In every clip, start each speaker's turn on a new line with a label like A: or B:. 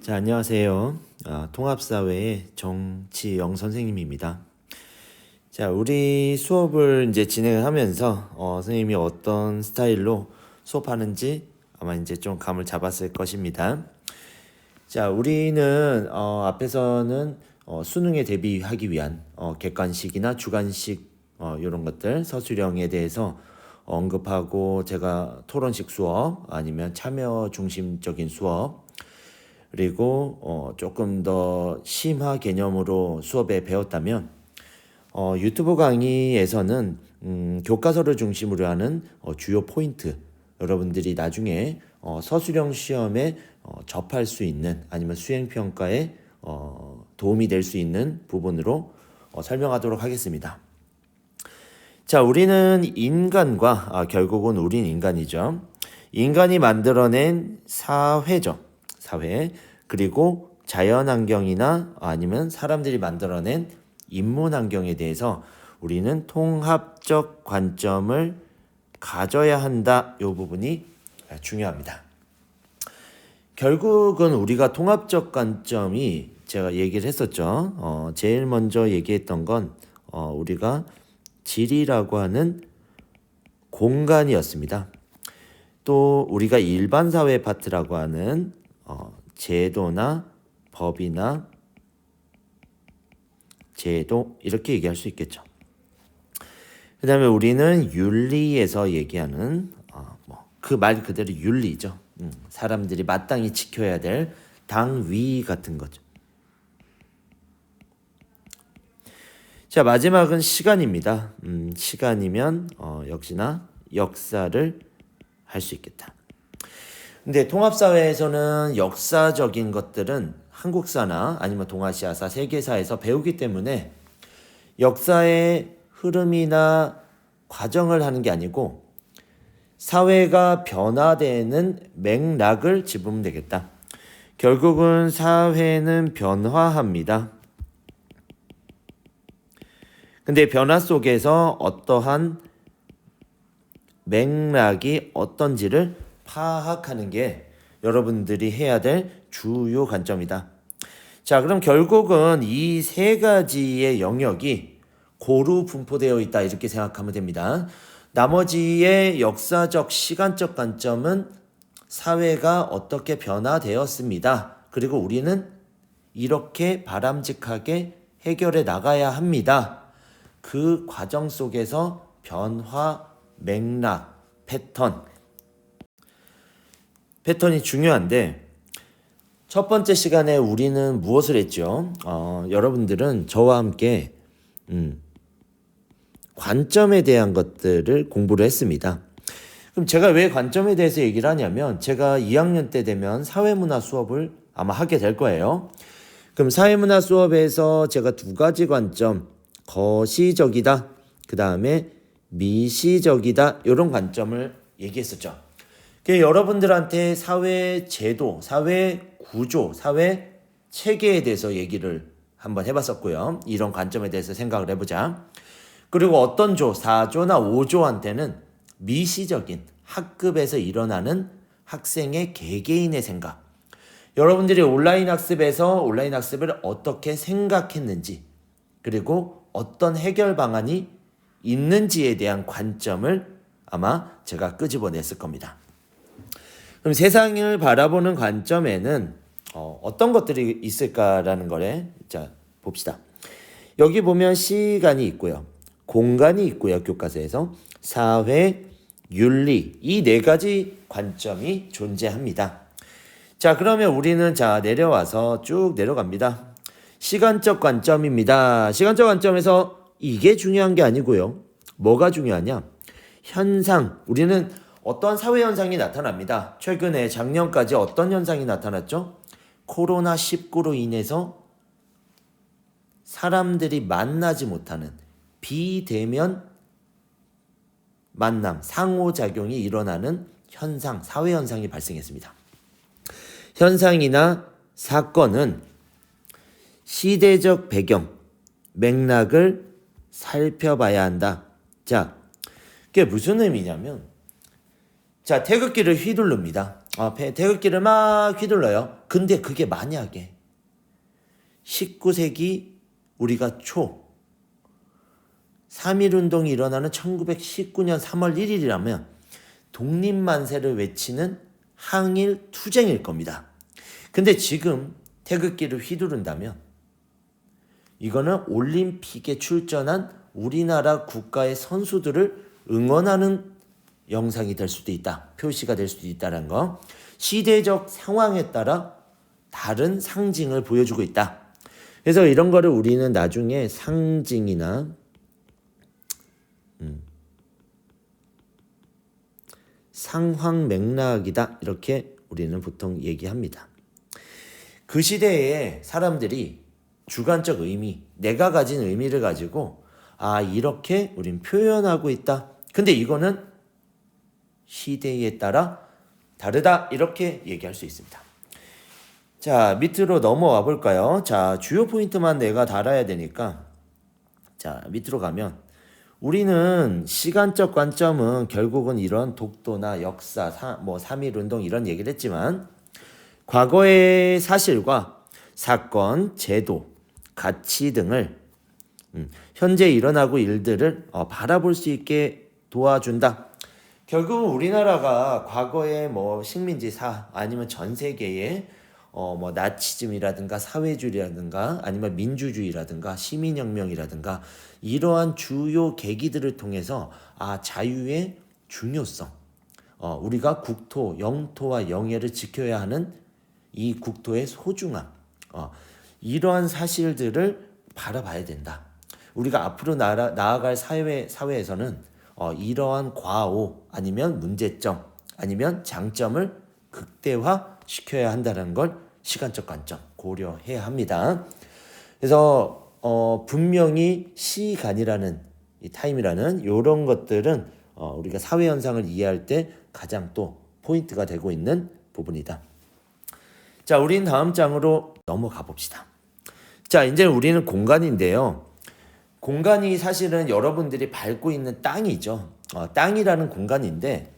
A: 자, 안녕하세요. 통합사회의 정치영 선생님입니다. 자, 우리 수업을 이제 진행을 하면서 선생님이 어떤 스타일로 수업하는지 아마 이제 좀 감을 잡았을 것입니다. 자, 우리는 앞에서는 수능에 대비하기 위한 객관식이나 주관식 이런 것들 서술형에 대해서 언급하고, 제가 토론식 수업 아니면 참여 중심적인 수업, 그리고 조금 더 심화 개념으로 수업에 배웠다면, 유튜브 강의에서는 교과서를 중심으로 하는 주요 포인트, 여러분들이 나중에 서술형 시험에 접할 수 있는, 아니면 수행평가에 도움이 될 수 있는 부분으로 설명하도록 하겠습니다. 자, 우리는 인간과 결국은 우린 인간이죠. 인간이 만들어낸 사회죠. 사회, 그리고 자연환경이나 아니면 사람들이 만들어낸 인문환경에 대해서 우리는 통합적 관점을 가져야 한다. 이 부분이 중요합니다. 결국은 우리가 통합적 관점이, 제가 얘기를 했었죠. 제일 먼저 얘기했던 건 우리가 질이라고 하는 공간이었습니다. 또 우리가 일반 사회 파트라고 하는 제도나 법이나 제도, 이렇게 얘기할 수 있겠죠. 그 다음에 우리는 윤리에서 얘기하는 그 말 그대로 윤리죠. 사람들이 마땅히 지켜야 될 당위 같은 거죠. 자, 마지막은 시간입니다. 시간이면 역시나 역사를 할 수 있겠다. 근데 통합사회에서는 역사적인 것들은 한국사나 아니면 동아시아사, 세계사에서 배우기 때문에 역사의 흐름이나 과정을 하는 게 아니고 사회가 변화되는 맥락을 짚으면 되겠다. 결국은 사회는 변화합니다. 근데 변화 속에서 어떠한 맥락이 어떤지를 파악하는 게 여러분들이 해야 될 주요 관점이다. 자, 그럼 결국은 이 세 가지의 영역이 고루 분포되어 있다, 이렇게 생각하면 됩니다. 나머지의 역사적, 시간적 관점은 사회가 어떻게 변화되었습니다. 그리고 우리는 이렇게 바람직하게 해결해 나가야 합니다. 그 과정 속에서 변화, 맥락, 패턴이 중요한데, 첫 번째 시간에 우리는 무엇을 했죠? 여러분들은 저와 함께 관점에 대한 것들을 공부를 했습니다. 그럼 제가 왜 관점에 대해서 얘기를 하냐면, 제가 2학년 때 되면 사회문화 수업을 아마 하게 될 거예요. 그럼 사회문화 수업에서 제가 두 가지 관점, 거시적이다, 그 다음에 미시적이다, 이런 관점을 얘기했었죠. 여러분들한테 사회 제도, 사회 구조, 사회 체계에 대해서 얘기를 한번 해봤었고요. 이런 관점에 대해서 생각을 해보자. 그리고 어떤 조, 4조나 5조한테는 미시적인 학급에서 일어나는 학생의 개개인의 생각, 여러분들이 온라인 학습에서 온라인 학습을 어떻게 생각했는지, 그리고 어떤 해결 방안이 있는지에 대한 관점을 아마 제가 끄집어냈을 겁니다. 그럼 세상을 바라보는 관점에는 어떤 것들이 있을까라는 거래. 자, 봅시다. 여기 보면 시간이 있고요, 공간이 있고요, 교과서에서 사회, 윤리, 이 네 가지 관점이 존재합니다. 자, 그러면 우리는 내려와서 쭉 내려갑니다. 시간적 관점입니다. 시간적 관점에서 이게 중요한 게 아니고요. 뭐가 중요하냐? 현상. 우리는 어떤 사회 현상이 나타납니다. 최근에 작년까지 어떤 현상이 나타났죠? 코로나19로 인해서 사람들이 만나지 못하는 비대면 만남, 상호작용이 일어나는 현상, 사회 현상이 발생했습니다. 현상이나 사건은 시대적 배경, 맥락을 살펴봐야 한다. 자, 그게 무슨 의미냐면, 태극기를 휘두릅니다. 태극기를 막 휘둘러요. 근데 그게 만약에 19세기 우리가 초 3.1운동이 일어나는 1919년 3월 1일이라면 독립만세를 외치는 항일 투쟁일 겁니다. 근데 지금 태극기를 휘두른다면 이거는 올림픽에 출전한 우리나라 국가의 선수들을 응원하는 영상이 될 수도 있다. 표시가 될 수도 있다는 거. 시대적 상황에 따라 다른 상징을 보여주고 있다. 그래서 이런 거를 우리는 나중에 상징이나 상황 맥락이다. 이렇게 우리는 보통 얘기합니다. 그 시대에 사람들이 주관적 의미, 내가 가진 의미를 가지고 이렇게 우린 표현하고 있다. 근데 이거는 시대에 따라 다르다. 이렇게 얘기할 수 있습니다. 자, 밑으로 넘어와 볼까요? 자, 주요 포인트만 내가 달아야 되니까 자, 밑으로 가면 우리는 시간적 관점은 결국은 이런 독도나 역사, 3.1운동 이런 얘기를 했지만 과거의 사실과 사건, 제도, 가치 등을 현재 일어나고 일들을 바라볼 수 있게 도와준다. 결국은 우리나라가 과거에 식민지사 아니면 전 세계에 나치즘이라든가 사회주의라든가 아니면 민주주의라든가 시민혁명이라든가 이러한 주요 계기들을 통해서 자유의 중요성, 우리가 국토, 영토와 영예를 지켜야 하는 이 국토의 소중함, 이러한 사실들을 바라봐야 된다. 우리가 앞으로 나아갈 사회에서는 이러한 과오 아니면 문제점 아니면 장점을 극대화 시켜야 한다는 걸 시간적 관점 고려해야 합니다. 그래서 분명히 시간이라는 이 타임이라는 이런 것들은 우리가 사회 현상을 이해할 때 가장 또 포인트가 되고 있는 부분이다. 자, 우린 다음 장으로 넘어가 봅시다. 자, 이제 우리는 공간인데요. 공간이 사실은 여러분들이 밟고 있는 땅이죠. 땅이라는 공간인데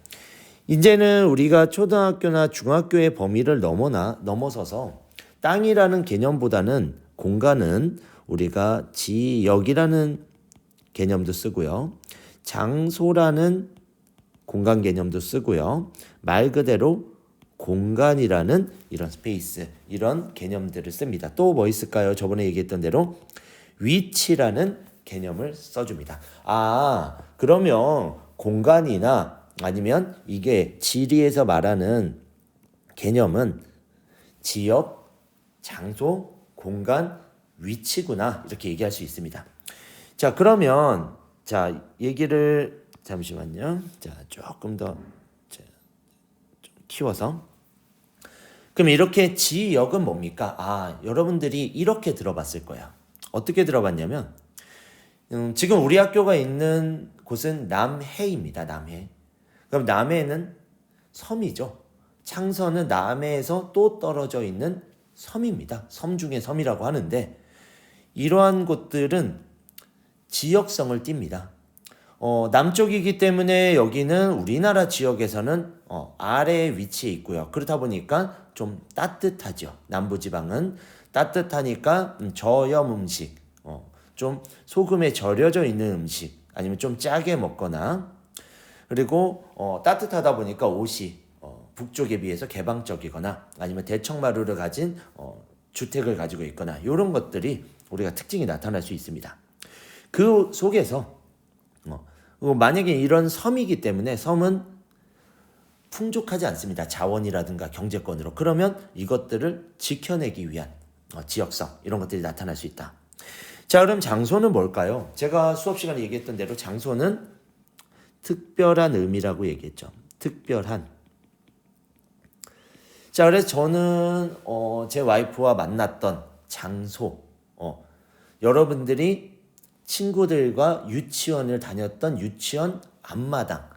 A: 이제는 우리가 초등학교나 중학교의 범위를 넘어서서 땅이라는 개념보다는 공간은 우리가 지역이라는 개념도 쓰고요. 장소라는 공간 개념도 쓰고요. 말 그대로 공간이라는 이런 스페이스, 이런 개념들을 씁니다. 또 뭐 있을까요? 저번에 얘기했던 대로 위치라는 개념을 써줍니다. 그러면 공간이나 아니면 이게 지리에서 말하는 개념은 지역, 장소, 공간, 위치구나 이렇게 얘기할 수 있습니다. 자, 그러면 얘기를 잠시만요. 자, 조금 더 좀 키워서 그럼 이렇게 지역은 뭡니까? 여러분들이 이렇게 들어봤을 거예요. 어떻게 들어봤냐면 지금 우리 학교가 있는 곳은 남해입니다. 남해. 그럼 남해는 섬이죠. 창서는 남해에서 또 떨어져 있는 섬입니다. 섬 중에 섬이라고 하는데 이러한 곳들은 지역성을 띱니다. 남쪽이기 때문에 여기는 우리나라 지역에서는 아래에 위치해 있고요. 그렇다 보니까 좀 따뜻하죠. 남부지방은 따뜻하니까 저염 음식, 좀 소금에 절여져 있는 음식 아니면 좀 짜게 먹거나 그리고 따뜻하다 보니까 옷이 북쪽에 비해서 개방적이거나 아니면 대청마루를 가진 주택을 가지고 있거나 이런 것들이 우리가 특징이 나타날 수 있습니다. 그 속에서 만약에 이런 섬이기 때문에 섬은 풍족하지 않습니다. 자원이라든가 경제권으로. 그러면 이것들을 지켜내기 위한 지역성 이런 것들이 나타날 수 있다. 자, 그럼 장소는 뭘까요? 제가 수업 시간에 얘기했던 대로 장소는 특별한 의미라고 얘기했죠. 특별한. 자, 그래서 저는 제 와이프와 만났던 장소, 여러분들이 친구들과 유치원을 다녔던 유치원 앞마당,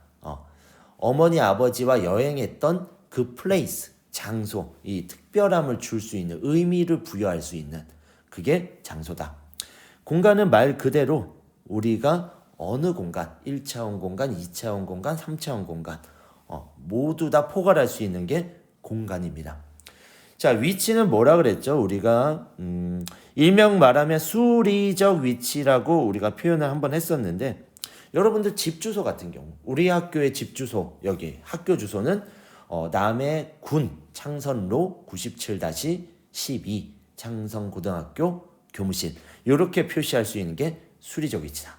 A: 어머니 아버지와 여행했던 그 플레이스, 장소, 이 특별함을 줄 수 있는 의미를 부여할 수 있는 그게 장소다. 공간은 말 그대로 우리가 어느 공간, 1차원 공간, 2차원 공간, 3차원 공간 모두 다 포괄할 수 있는 게 공간입니다. 자, 위치는 뭐라 그랬죠? 우리가 일명 말하면 수리적 위치라고 우리가 표현을 한번 했었는데, 여러분들 집 주소 같은 경우, 우리 학교의 집 주소, 여기 학교 주소는 남해군 창선로 97-12 창성고등학교 교무실, 이렇게 표시할 수 있는 게 수리적 위치다.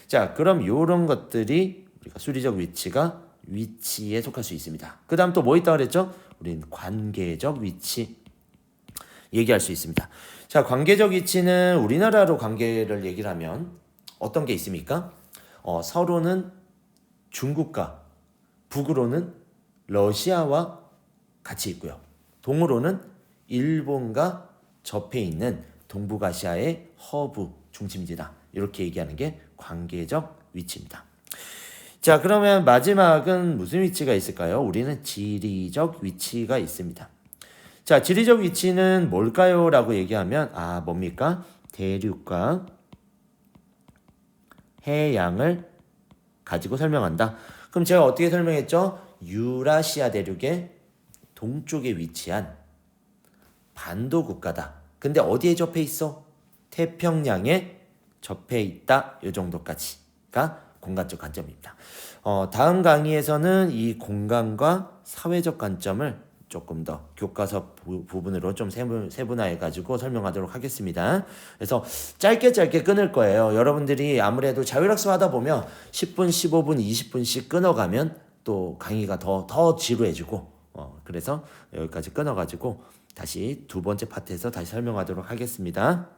A: 자, 그럼 이런 것들이 우리가 수리적 위치에 속할 수 있습니다. 그 다음 또 뭐 있다고 그랬죠? 우린 관계적 위치 얘기할 수 있습니다. 자, 관계적 위치는 우리나라로 관계를 얘기를 하면 어떤 게 있습니까? 서로는 중국과 북으로는 러시아와 같이 있고요. 동으로는 일본과 접해 있는 동북아시아의 허브 중심지다. 이렇게 얘기하는 게 관계적 위치입니다. 자, 그러면 마지막은 무슨 위치가 있을까요? 우리는 지리적 위치가 있습니다. 자, 지리적 위치는 뭘까요? 라고 얘기하면 뭡니까? 대륙과 해양을 가지고 설명한다. 그럼 제가 어떻게 설명했죠? 유라시아 대륙의 동쪽에 위치한 반도 국가다. 근데 어디에 접해 있어? 태평양에 접해 있다. 이 정도까지가 공간적 관점입니다. 다음 강의에서는 이 공간과 사회적 관점을 조금 더 교과서 부분으로 좀 세분화해가지고 설명하도록 하겠습니다. 그래서 짧게 끊을 거예요. 여러분들이 아무래도 자율학습 하다 보면 10분, 15분, 20분씩 끊어가면 또 강의가 더 지루해지고, 그래서 여기까지 끊어가지고 다시 두 번째 파트에서 다시 설명하도록 하겠습니다.